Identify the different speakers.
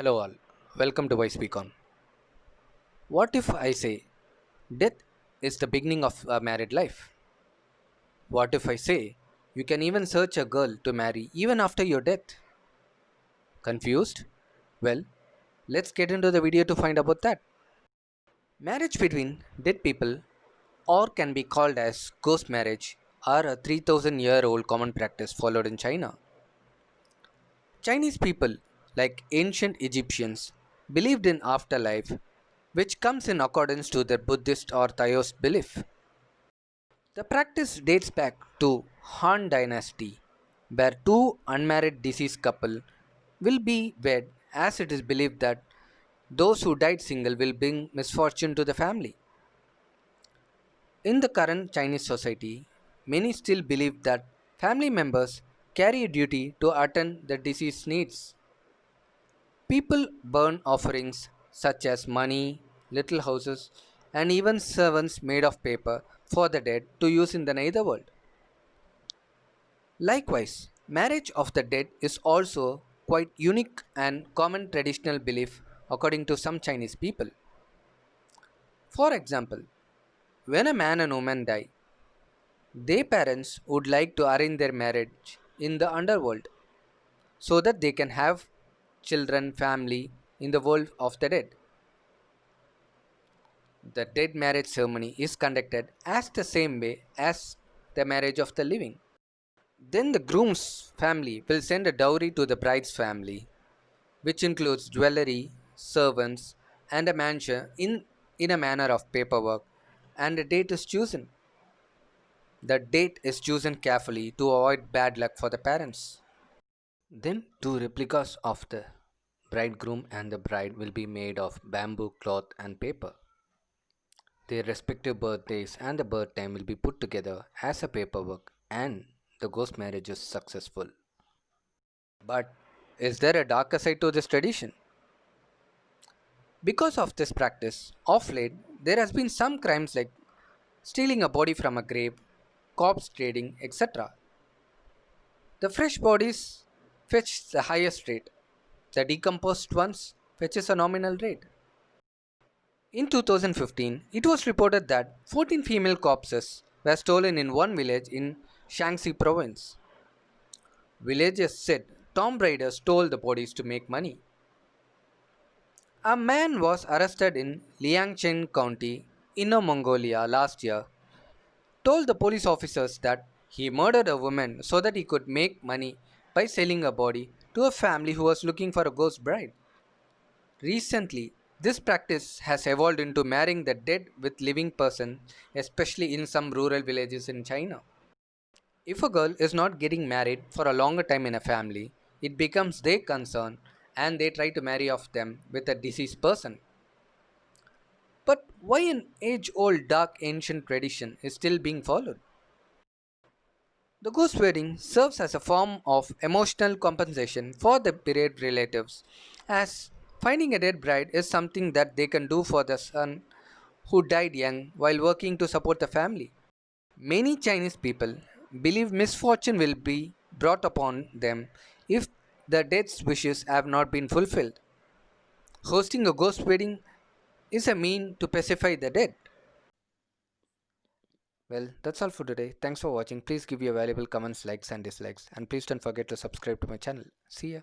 Speaker 1: Hello all, welcome to Why Speak On. What if I say death is the beginning of a married life? What if I say you can even search a girl to marry even after your death? Confused? Well, let's get into the video to find about that. Marriage between dead people, or can be called as ghost marriage, are a 3000-year-old common practice followed in China. Chinese people, like ancient Egyptians, believed in afterlife, which comes in accordance to their Buddhist or Taoist belief. The practice dates back to Han Dynasty, where two unmarried deceased couple will be wed, as it is believed that those who died single will bring misfortune to the family. In the current Chinese society, many still believe that family members carry a duty to attend the deceased needs. People burn offerings such as money, little houses, and even servants made of paper for the dead to use in the netherworld. Likewise, marriage of the dead is also quite unique and common traditional belief according to some Chinese people. For example, when a man and woman die, their parents would like to arrange their marriage in the underworld so that they can have children, family in the world of the dead. The dead marriage ceremony is conducted as the same way as the marriage of the living. Then the groom's family will send a dowry to the bride's family, which includes jewelry, servants, and a mansion in a manner of paperwork, and a date is chosen. The date is chosen carefully to avoid bad luck for the parents. Then two replicas of the bridegroom and the bride will be made of bamboo cloth and paper. Their respective birthdays and the birth time will be put together as a paperwork and the ghost marriage is successful. But is there a darker side to this tradition? Because of this practice, of late, there has been some crimes like stealing a body from a grave, corpse trading, etc. The fresh bodies fetch the highest rate. The decomposed ones fetches a nominal rate. In 2015, it was reported that 14 female corpses were stolen in one village in Shaanxi province. Villagers said tomb raiders stole the bodies to make money. A man was arrested in Liangcheng County, Inner Mongolia last year, told the police officers that he murdered a woman so that he could make money by selling a body to a family who was looking for a ghost bride. Recently, this practice has evolved into marrying the dead with living person, especially in some rural villages in China. If a girl is not getting married for a longer time in a family, it becomes their concern and they try to marry off them with a deceased person. But why an age old dark ancient tradition is still being followed? The ghost wedding serves as a form of emotional compensation for the bereaved relatives, as finding a dead bride is something that they can do for the son who died young while working to support the family. Many Chinese people believe misfortune will be brought upon them if the dead's wishes have not been fulfilled. Hosting a ghost wedding is a mean to pacify the dead. Well, that's all for today. Thanks for watching. Please give your valuable comments, likes, and dislikes. And please don't forget to subscribe to my channel. See ya.